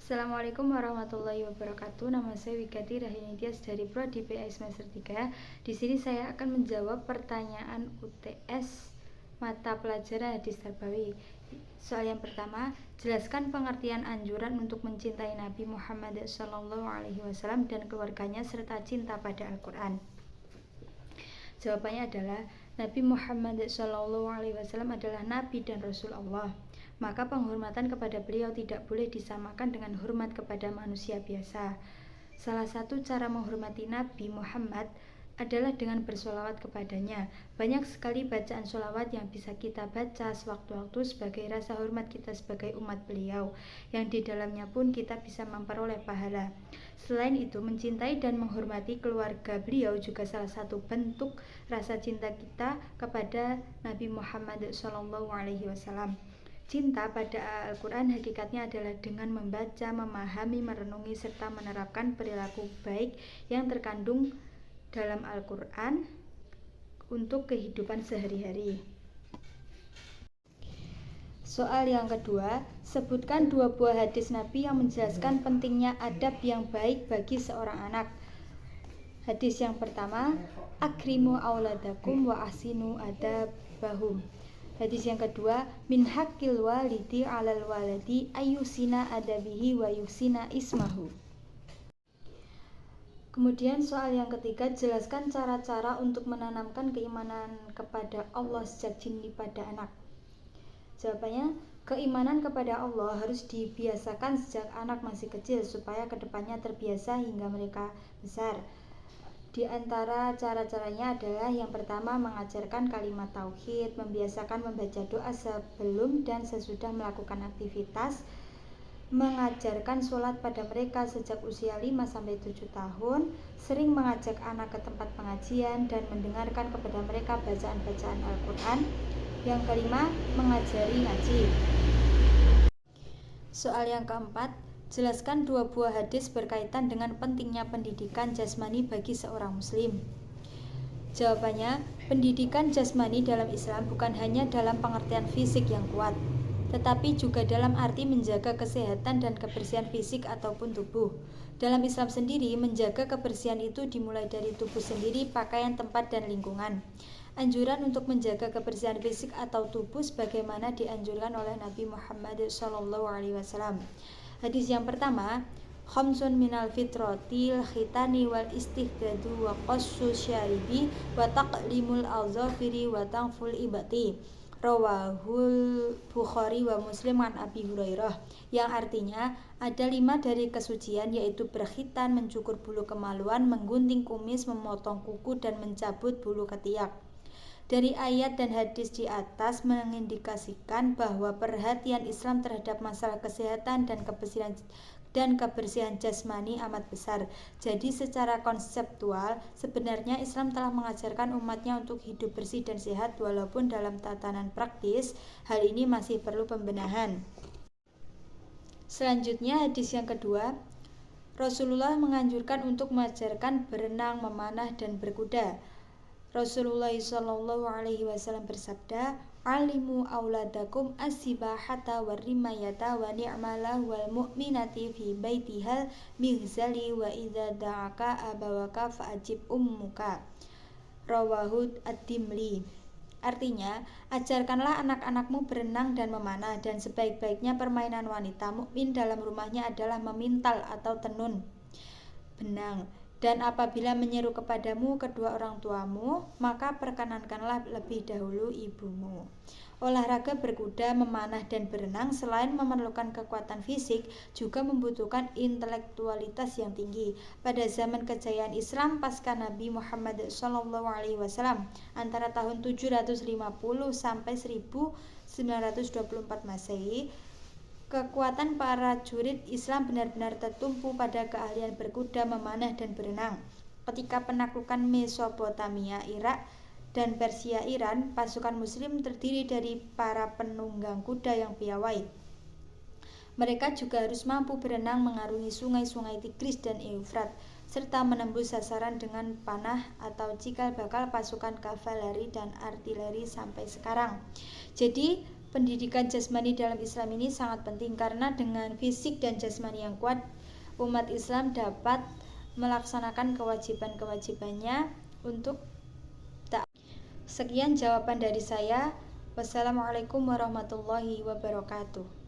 Assalamualaikum warahmatullahi wabarakatuh. Nama saya Wigati Rahinidias dari Prodi PA semester 3. Di sini saya akan menjawab pertanyaan UTS mata pelajaran hadis tarbawi. Soal yang pertama, jelaskan pengertian anjuran untuk mencintai Nabi Muhammad SAW dan keluarganya serta cinta pada Al-Quran. Jawabannya adalah Nabi Muhammad SAW adalah Nabi dan Rasul Allah. Maka penghormatan kepada beliau tidak boleh disamakan dengan hormat kepada manusia biasa. Salah satu cara menghormati Nabi Muhammad adalah dengan bersolawat kepadanya. Banyak sekali bacaan solawat yang bisa kita baca sewaktu-waktu sebagai rasa hormat kita sebagai umat beliau, yang di dalamnya pun kita bisa memperoleh pahala. Selain itu, mencintai dan menghormati keluarga beliau juga salah satu bentuk rasa cinta kita kepada Nabi Muhammad SAW. Cinta pada Al-Quran hakikatnya adalah dengan membaca, memahami, merenungi, serta menerapkan perilaku baik yang terkandung dalam Al-Quran untuk kehidupan sehari-hari. Soal yang kedua, sebutkan 2 buah hadis Nabi yang menjelaskan pentingnya adab yang baik bagi seorang anak. Hadis yang pertama, akrimu auladakum wa ahsinu adabahum. Hadis yang kedua, min haqqil walidi 'alal waladi ayyusina adabihi wa yusina ismahu. Kemudian soal yang ketiga, jelaskan cara-cara untuk menanamkan keimanan kepada Allah sejak dini pada anak. Jawabannya, keimanan kepada Allah harus dibiasakan sejak anak masih kecil supaya kedepannya terbiasa hingga mereka besar. Di antara cara-caranya adalah yang pertama, mengajarkan kalimat tauhid, membiasakan membaca doa sebelum dan sesudah melakukan aktivitas, mengajarkan sholat pada mereka sejak usia 5-7 tahun, sering mengajak anak ke tempat pengajian dan mendengarkan kepada mereka bacaan-bacaan Al-Quran. Yang kelima, mengajari ngaji. Soal yang keempat, jelaskan 2 buah hadis berkaitan dengan pentingnya pendidikan jasmani bagi seorang muslim. Jawabannya, pendidikan jasmani dalam Islam bukan hanya dalam pengertian fisik yang kuat, tetapi juga dalam arti menjaga kesehatan dan kebersihan fisik ataupun tubuh. Dalam Islam sendiri, menjaga kebersihan itu dimulai dari tubuh sendiri, pakaian, tempat, dan lingkungan. Anjuran untuk menjaga kebersihan fisik atau tubuh sebagaimana dianjurkan oleh Nabi Muhammad SAW. Hadis yang pertama, khamsun minal fitratil khitani wal istihdadu wa qassu syaribi wa taqlimul azafiri wa tangful ibati. Rawahul Bukhari wa Muslim an Abi Hurairah, yang artinya ada 5 dari kesucian, yaitu berkhitan, mencukur bulu kemaluan, menggunting kumis, memotong kuku, dan mencabut bulu ketiak. Dari ayat dan hadis di atas mengindikasikan bahwa perhatian Islam terhadap masalah kesehatan dan kebersihan jasmani amat besar. Jadi secara konseptual, sebenarnya Islam telah mengajarkan umatnya untuk hidup bersih dan sehat, walaupun dalam tatanan praktis, hal ini masih perlu pembenahan. Selanjutnya, hadis yang kedua, Rasulullah menganjurkan untuk mengajarkan berenang, memanah, dan berkuda. Rasulullah SAW bersabda, alimu auladakum as-sibahata war-rimayata wa ni'malah wal mu'minati fi baitihal mighzali wa idza da'aka abawaka fa'ajib ummuka. Rawahu ad-Dimli. Artinya, ajarkanlah anak-anakmu berenang dan memanah, dan sebaik-baiknya permainan wanita mukmin dalam rumahnya adalah memintal atau tenun benang. Dan apabila menyeru kepadamu kedua orang tuamu, maka perkenankanlah lebih dahulu ibumu. Olahraga berkuda, memanah, dan berenang selain memerlukan kekuatan fisik, juga membutuhkan intelektualitas yang tinggi. Pada zaman kejayaan Islam pasca Nabi Muhammad SAW antara tahun 750 sampai 1924 Masehi, kekuatan para jurid Islam benar-benar tertumpu pada keahlian berkuda, memanah, dan berenang. Ketika penaklukan Mesopotamia, Irak, dan Persia Iran, pasukan Muslim terdiri dari para penunggang kuda yang piawai. Mereka juga harus mampu berenang mengarungi sungai-sungai Tigris dan Eufrat, serta menembus sasaran dengan panah atau cikal bakal pasukan kavaleri dan artileri sampai sekarang. Jadi, pendidikan jasmani dalam Islam ini sangat penting karena dengan fisik dan jasmani yang kuat, umat Islam dapat melaksanakan kewajiban-kewajibannya untuk tak. Sekian jawaban dari saya. Wassalamualaikum warahmatullahi wabarakatuh.